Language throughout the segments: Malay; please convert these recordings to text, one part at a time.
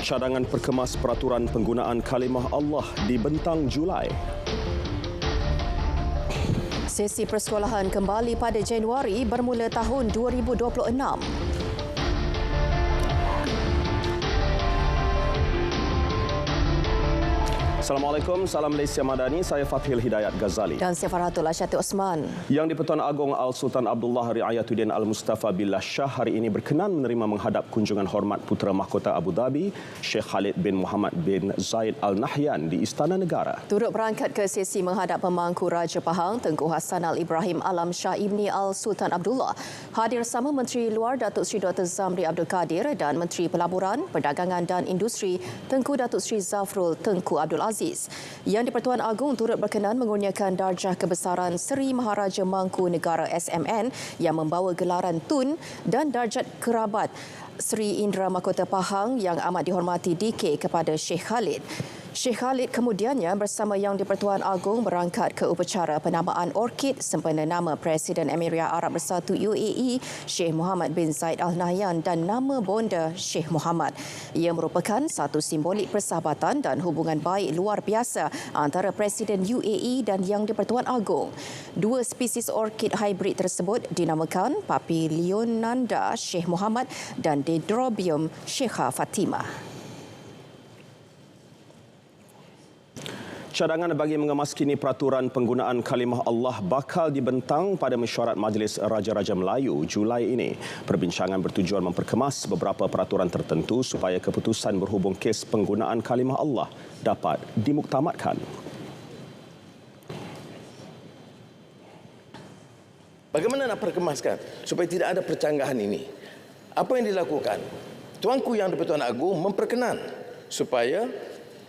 Cadangan perkemas peraturan penggunaan kalimah Allah dibentang Julai. Sesi persekolahan kembali pada Januari bermula tahun 2026. Assalamualaikum, salam Malaysia Madani, saya Fathil Hidayat Ghazali. Dan saya Farhatul Asyati Osman. Yang di-Pertuan Agong Al-Sultan Abdullah Riayatuddin Al-Mustafa Billah Shah hari ini berkenan menerima menghadap kunjungan hormat Putera Mahkota Abu Dhabi, Sheikh Khalid bin Muhammad bin Zayed Al Nahyan di Istana Negara. Turut berangkat ke sesi menghadap pemangku Raja Pahang, Tengku Hassan Al-Ibrahim Alam Shah Ibni Al-Sultan Abdullah. Hadir sama Menteri Luar Datuk Seri Dr. Zamri Abdul Kadir dan Menteri Pelaburan, Perdagangan dan Industri Tengku Datuk Seri Zafrul Tengku Abdul Aziz. Yang di-Pertuan Agong turut berkenan mengurniakan darjah kebesaran Seri Maharaja Mangku Negara SMN yang membawa gelaran Tun dan darjat kerabat Seri Indra Mahkota Pahang yang amat dihormati DK kepada Sheikh Khalid. Sheikh Khalid kemudiannya bersama Yang di-Pertuan Agong berangkat ke upacara penamaan orkid sempena nama Presiden Emiria Arab Bersatu UAE Sheikh Mohammed bin Zayed Al Nahyan dan nama bonda Sheikh Mohammed. Ia merupakan satu simbolik persahabatan dan hubungan baik luar biasa antara Presiden UAE dan Yang di-Pertuan Agong. Dua spesies orkid hybrid tersebut dinamakan Papilionanda Sheikh Mohammed dan Dendrobium Sheikha Fatimah. Cadangan bagi mengemaskini peraturan penggunaan kalimah Allah bakal dibentang pada mesyuarat Majlis Raja-Raja Melayu Julai ini. Perbincangan bertujuan memperkemas beberapa peraturan tertentu supaya keputusan berhubung kes penggunaan kalimah Allah dapat dimuktamadkan. Bagaimana nak perkemaskan supaya tidak ada percanggahan ini? Apa yang dilakukan? Tuanku Yang di-Pertuan Agong memperkenan supaya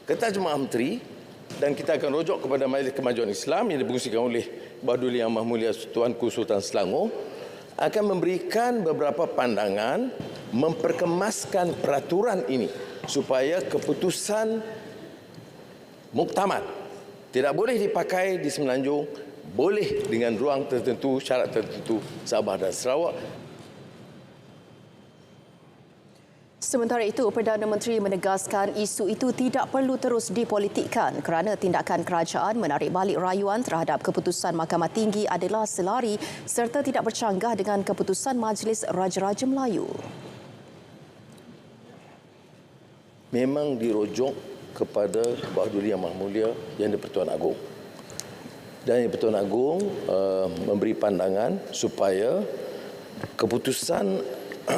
Ketua Jemaah Menteri dan kita akan rujuk kepada Majlis Kemajuan Islam yang dipengerusikan oleh Baduli Yang Maha Mulia Tuanku Sultan Selangor akan memberikan beberapa pandangan memperkemaskan peraturan ini supaya keputusan muktamad. Tidak boleh dipakai di Semenanjung, boleh dengan ruang tertentu, syarat tertentu Sabah dan Sarawak. Sementara itu, Perdana Menteri menegaskan isu itu tidak perlu terus dipolitikkan kerana tindakan kerajaan menarik balik rayuan terhadap keputusan Mahkamah Tinggi adalah selari serta tidak bercanggah dengan keputusan Majlis Raja-Raja Melayu. Memang dirujuk kepada Baduli Yang Maha Mulia Yang di-Pertuan Agong. Dan Yang di-Pertuan Agong memberi pandangan supaya keputusan,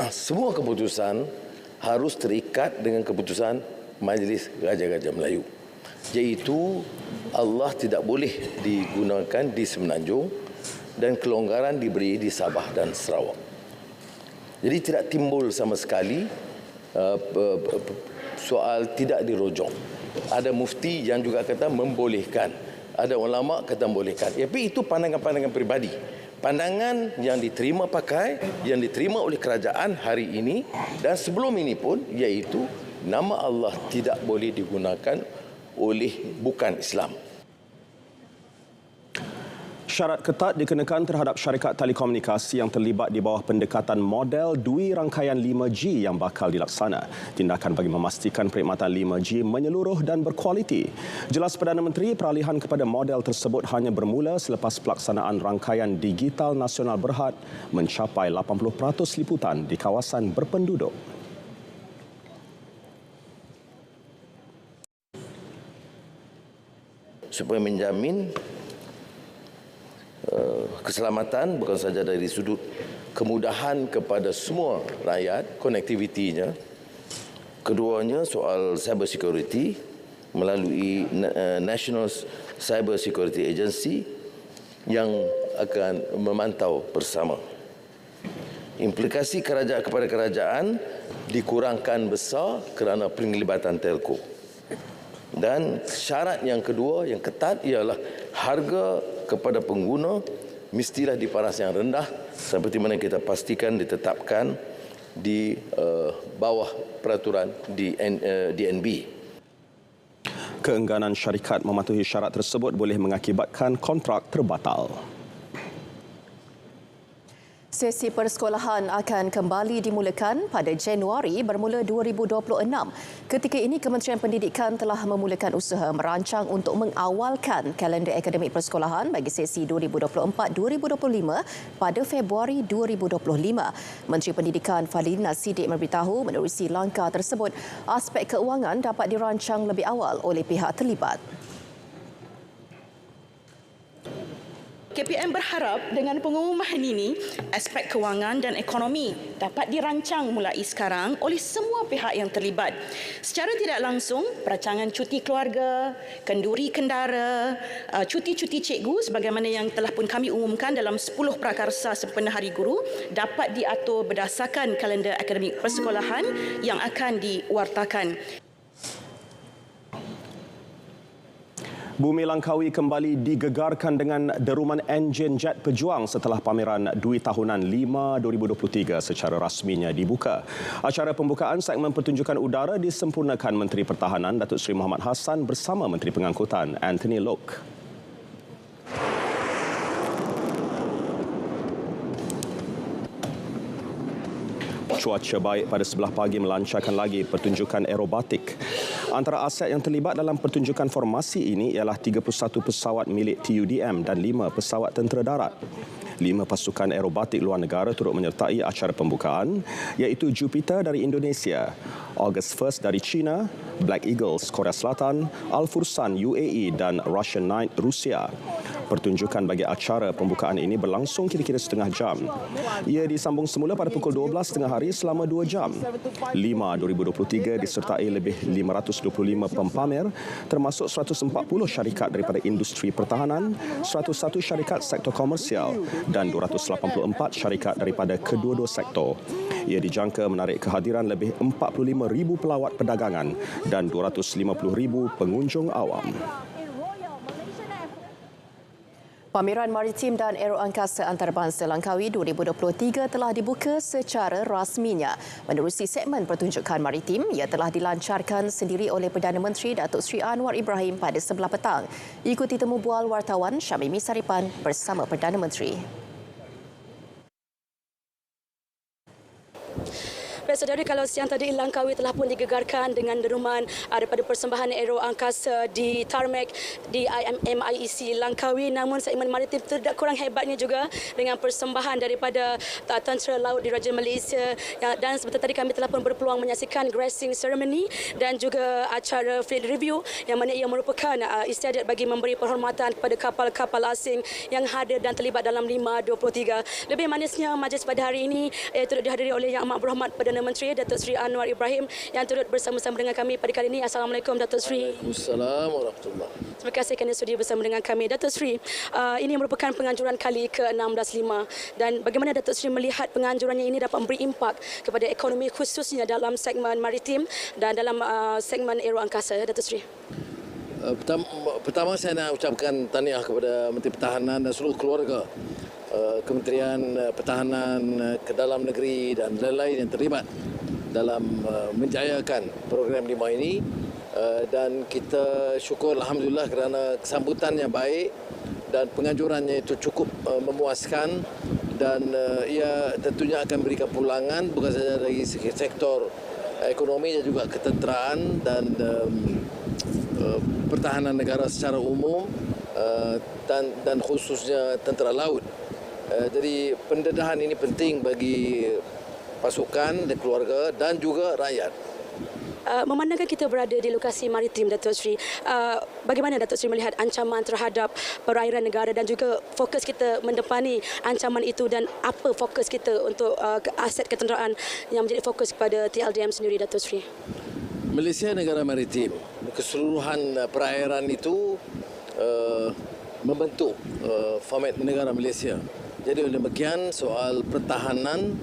semua keputusan harus terikat dengan keputusan Majlis Raja-Raja Melayu. Iaitu Allah tidak boleh digunakan di Semenanjung dan kelonggaran diberi di Sabah dan Sarawak. Jadi tidak timbul sama sekali soal tidak dirujuk. Ada mufti yang juga kata membolehkan. Ada ulama kata membolehkan. Tapi itu pandangan-pandangan peribadi. Pandangan yang diterima yang diterima oleh kerajaan hari ini dan sebelum ini pun, iaitu nama Allah tidak boleh digunakan oleh bukan Islam. Syarat ketat dikenakan terhadap syarikat telekomunikasi yang terlibat di bawah pendekatan model dui rangkaian 5G yang bakal dilaksana. Tindakan bagi memastikan perkhidmatan 5G menyeluruh dan berkualiti. Jelas Perdana Menteri, peralihan kepada model tersebut hanya bermula selepas pelaksanaan rangkaian digital nasional berhad mencapai 80% liputan di kawasan berpenduduk. Supaya menjamin keselamatan bukan saja dari sudut kemudahan kepada semua rakyat, konektivitinya. Keduanya soal cyber security melalui National Cyber Security Agency yang akan memantau bersama. Implikasi kerajaan kepada kerajaan dikurangkan besar kerana penglibatan telco. Dan syarat yang kedua yang ketat ialah harga kepada pengguna mestilah di paras yang rendah seperti mana kita pastikan ditetapkan di bawah peraturan DNB. Keengganan syarikat mematuhi syarat tersebut boleh mengakibatkan kontrak terbatal. Sesi persekolahan akan kembali dimulakan pada Januari bermula 2026. Ketika ini, Kementerian Pendidikan telah memulakan usaha merancang untuk mengawalkan kalender akademik persekolahan bagi sesi 2024-2025 pada Februari 2025. Menteri Pendidikan Fadlina Siddiq memberitahu menerusi langkah tersebut, aspek keuangan dapat dirancang lebih awal oleh pihak terlibat. KPM berharap dengan pengumuman ini, aspek kewangan dan ekonomi dapat dirancang mulai sekarang oleh semua pihak yang terlibat. Secara tidak langsung, perancangan cuti keluarga, kenduri kendara, cuti-cuti cikgu sebagaimana yang telah pun kami umumkan dalam 10 prakarsa sempena Hari Guru dapat diatur berdasarkan kalender akademik persekolahan yang akan diwartakan. Bumi Langkawi kembali digegarkan dengan deruman enjin jet pejuang setelah pameran Dwi Tahunan 5 2023 secara rasminya dibuka. Acara pembukaan segmen pertunjukan udara disempurnakan Menteri Pertahanan Datuk Seri Mohamad Hassan bersama Menteri Pengangkutan Anthony Loke. Cuaca baik pada sebelah pagi melancarkan lagi pertunjukan aerobatik. Antara aset yang terlibat dalam pertunjukan formasi ini ialah 31 pesawat milik TUDM dan 5 pesawat tentera darat. 5 pasukan aerobatik luar negara turut menyertai acara pembukaan iaitu Jupiter dari Indonesia, August First dari China, Black Eagles Korea Selatan, Al-Fursan UAE dan Russian Knight Rusia. Pertunjukan bagi acara pembukaan ini berlangsung kira-kira setengah jam. Ia disambung semula pada pukul 12 tengah hari selama 2 jam. 5 2023 disertai lebih 525 pempamer termasuk 140 syarikat daripada industri pertahanan, 101 syarikat sektor komersial dan 284 syarikat daripada kedua-dua sektor. Ia dijangka menarik kehadiran lebih 45,000 pelawat perdagangan dan 250,000 pengunjung awam. Pameran Maritim dan Aeroangkasa Antarabangsa Langkawi 2023 telah dibuka secara rasminya. Menerusi segmen pertunjukan maritim, ia telah dilancarkan sendiri oleh Perdana Menteri Datuk Seri Anwar Ibrahim pada sebelah petang. Ikuti temu bual wartawan Syamimi Saripan bersama Perdana Menteri. Saudara, kalau siang tadi Langkawi telah pun digegarkan dengan deruman daripada persembahan aero angkasa di tarmac di MIEC Langkawi. Namun segmen maritim tidak kurang hebatnya juga dengan persembahan daripada Tentera Laut Diraja Malaysia. Dan sebentar tadi kami telah pun berpeluang menyaksikan gracing ceremony dan juga acara fleet review yang mana ia merupakan istiadat bagi memberi penghormatan kepada kapal-kapal asing yang hadir dan terlibat dalam 523. Lebih manisnya majlis pada hari ini turut dihadiri oleh Yang Amat Berhormat Perdana Menteri Datuk Seri Anwar Ibrahim yang turut bersama-sama dengan kami pada kali ini. Assalamualaikum Datuk Seri. Waalaikumsalam warahmatullahi. Terima kasih kerana sudi bersama dengan kami. Datuk Seri, ini merupakan penganjuran kali ke-16.5 dan bagaimana Datuk Seri melihat penganjurannya ini dapat memberi impak kepada ekonomi khususnya dalam segmen maritim dan dalam segmen aeroangkasa, Datuk Seri? Pertama saya nak ucapkan tahniah kepada Menteri Pertahanan dan seluruh keluarga Kementerian Pertahanan, Kedalam Negeri dan lain-lain yang terlibat dalam menjayakan program 5 ini, dan kita syukur Alhamdulillah kerana kesambutannya baik dan penganjurannya itu cukup memuaskan dan ia tentunya akan berikan pulangan bukan sahaja dari sektor ekonomi dan juga ketenteraan dan pertahanan negara secara umum dan khususnya tentera laut. Jadi pendedahan ini penting bagi pasukan dan keluarga dan juga rakyat. Memandangkan kita berada di lokasi maritim, Datuk Seri, bagaimana Datuk Seri melihat ancaman terhadap perairan negara dan juga fokus kita mendepani ancaman itu dan apa fokus kita untuk aset ketenteraan yang menjadi fokus kepada TLDM sendiri, Datuk Seri? Malaysia negara maritim. Keseluruhan perairan itu membentuk format negara Malaysia. Jadi oleh demikian soal pertahanan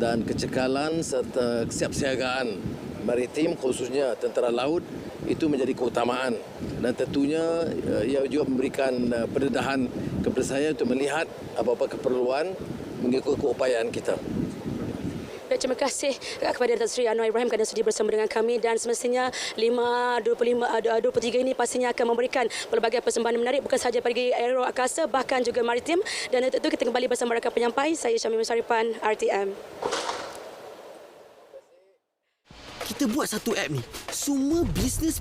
dan kecekalan serta kesiapsiagaan maritim khususnya tentera laut itu menjadi keutamaan dan tentunya ia juga memberikan pendedahan kepada saya untuk melihat apa-apa keperluan mengikut keupayaan kita. mengucapkan terima kasih kepada Datuk Seri Anwar Ibrahim kerana sudi bersama dengan kami, dan semestinya 5.23 ini pastinya akan memberikan pelbagai persembahan menarik bukan sahaja bagi aero angkasa bahkan juga maritim. Dan untuk itu kita kembali bersama rakan penyampai, saya Syamim Saripan, RTM. Kita buat satu app ni, semua bisnes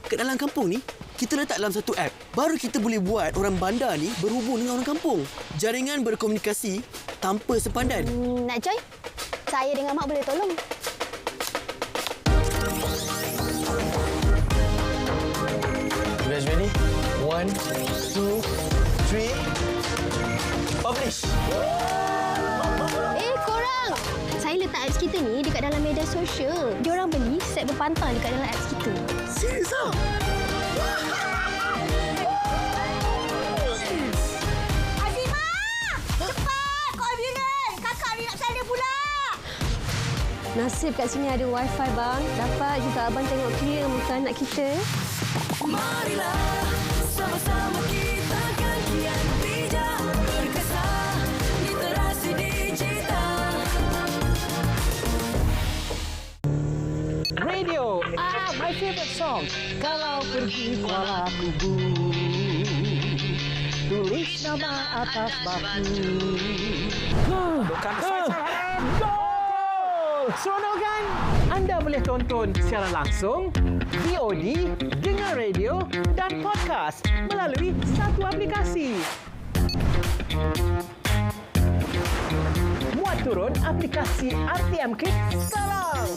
kat dalam kampung ni kita letak dalam satu app. Baru kita boleh buat orang bandar ni berhubung dengan orang kampung. Jaringan berkomunikasi tanpa sempadan. Nak join? Saya dengan Mak boleh tolong. You guys ready? 1, 2, 3. Publish. Korang! Saya letak apps kita ni dekat dalam media sosial. Diorang beli set berpantang dekat dalam apps kita. Serius ah? Azimah! Cepat! Kau ambulans! Kakak ni nak sana pula! Nasib kat sini ada wifi bang. Dapat juga abang tengok clear muka anak kita. Marilah sama-sama kita kan kian bijak berkesan literasi digital. Radio, my favorite song. Kalau pergi Kuala Kubu, tulis nama atas batu. Bukan Gol! Seronok kan? Anda boleh tonton secara langsung, VOD, dengar radio dan podcast melalui satu aplikasi. Muat turun aplikasi RTM Click sekarang.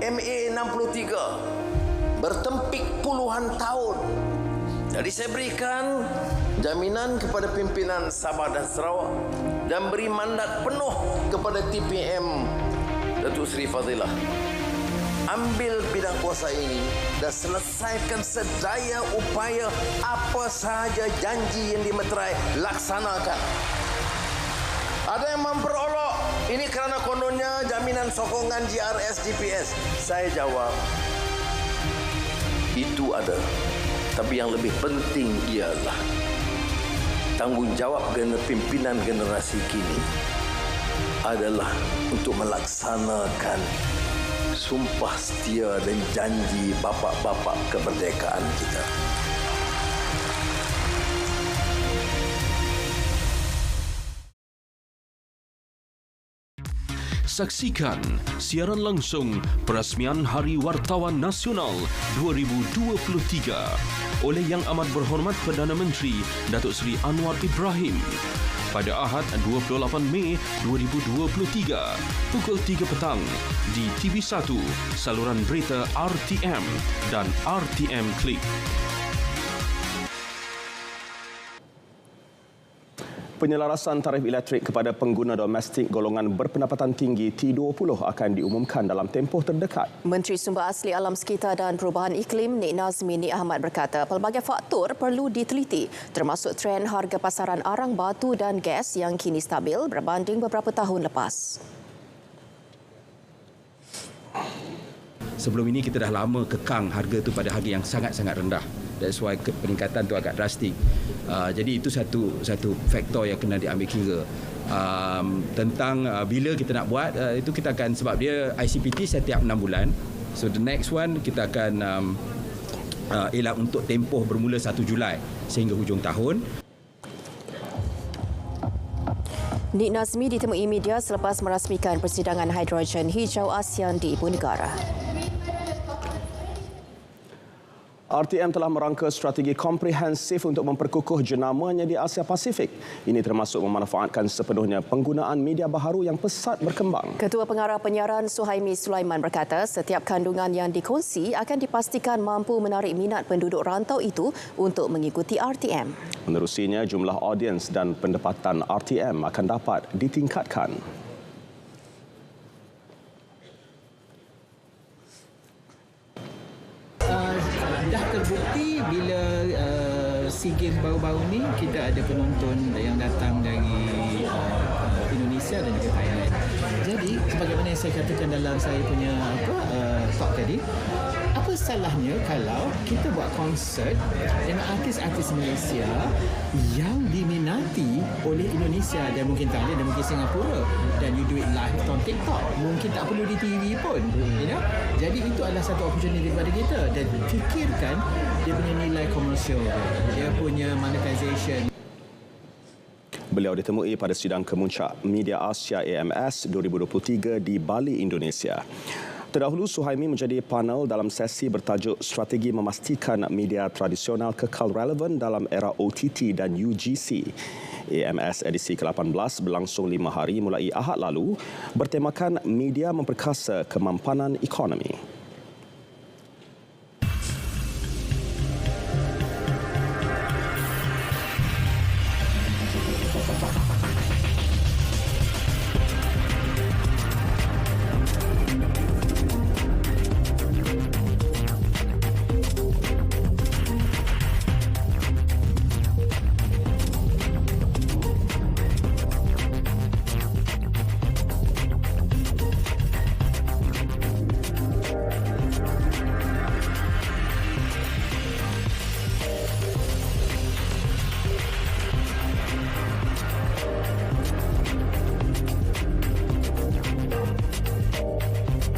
MA 63 bertempik puluhan tahun. Jadi saya berikan jaminan kepada pimpinan Sabah dan Sarawak dan beri mandat penuh kepada TPM Datuk Seri Fadilah. Ambil bidang kuasa ini dan selesaikan sedaya upaya, apa sahaja janji yang dimeterai, laksanakan. Ada yang memperolok, ini kerana kononnya jaminan sokongan GRS GPS. Saya jawab, itu ada. Tapi yang lebih penting ialah tanggungjawab pimpinan generasi kini adalah untuk melaksanakan sumpah setia dan janji bapa-bapa kemerdekaan kita. Saksikan siaran langsung perasmian Hari Wartawan Nasional 2023 oleh Yang Amat Berhormat Perdana Menteri Datuk Seri Anwar Ibrahim pada Ahad 28 Mei 2023 pukul 3 petang di TV1 saluran berita RTM dan RTM Click. Penyelarasan tarif elektrik kepada pengguna domestik golongan berpendapatan tinggi T20 akan diumumkan dalam tempoh terdekat. Menteri Sumber Asli Alam Sekitar dan Perubahan Iklim Nik Nazmi Nik Ahmad berkata pelbagai faktor perlu diteliti termasuk trend harga pasaran arang batu dan gas yang kini stabil berbanding beberapa tahun lepas. Sebelum ini kita dah lama kekang harga tu pada harga yang sangat-sangat rendah. That's why peningkatan tu agak drastik. Jadi itu satu faktor yang kena diambil kira. Tentang bila kita nak buat, itu kita akan, sebab dia ICPT setiap 6 bulan. So the next one kita akan elak untuk tempoh bermula 1 Julai sehingga hujung tahun. Nik Nazmi ditemui media selepas merasmikan persidangan hidrogen hijau ASEAN di Ibu Negara. RTM telah merangka strategi komprehensif untuk memperkukuh jenamanya di Asia Pasifik. Ini termasuk memanfaatkan sepenuhnya penggunaan media baharu yang pesat berkembang. Ketua Pengarah Penyiaran Suhaimi Sulaiman berkata setiap kandungan yang dikongsi akan dipastikan mampu menarik minat penduduk rantau itu untuk mengikuti RTM. Menerusinya, jumlah audiens dan pendapatan RTM akan dapat ditingkatkan. Dah terbukti bila SEA Games baru-baru ni kita ada penonton yang datang dari Indonesia dan juga Thailand. Jadi sebagaimana yang saya katakan dalam saya punya talk tadi, apa Apa salahnya kalau kita buat konsert dengan artis-artis Malaysia yang diminati oleh Indonesia dan mungkin Thailand dan mungkin Singapura, dan you do it live on TikTok, mungkin tak perlu di TV pun, Jadi itu adalah satu opportunity kepada kita, dan fikirkan dia punya nilai komersial, dia punya monetization. Beliau ditemui pada sidang kemuncak Media Asia AMS 2023 di Bali, Indonesia. Terdahulu, Suhaimi menjadi panel dalam sesi bertajuk Strategi Memastikan Media Tradisional Kekal Relevan dalam Era OTT dan UGC. AMS edisi ke-18 berlangsung 5 hari mulai Ahad lalu, bertemakan Media Memperkasa Kemampanan Ekonomi.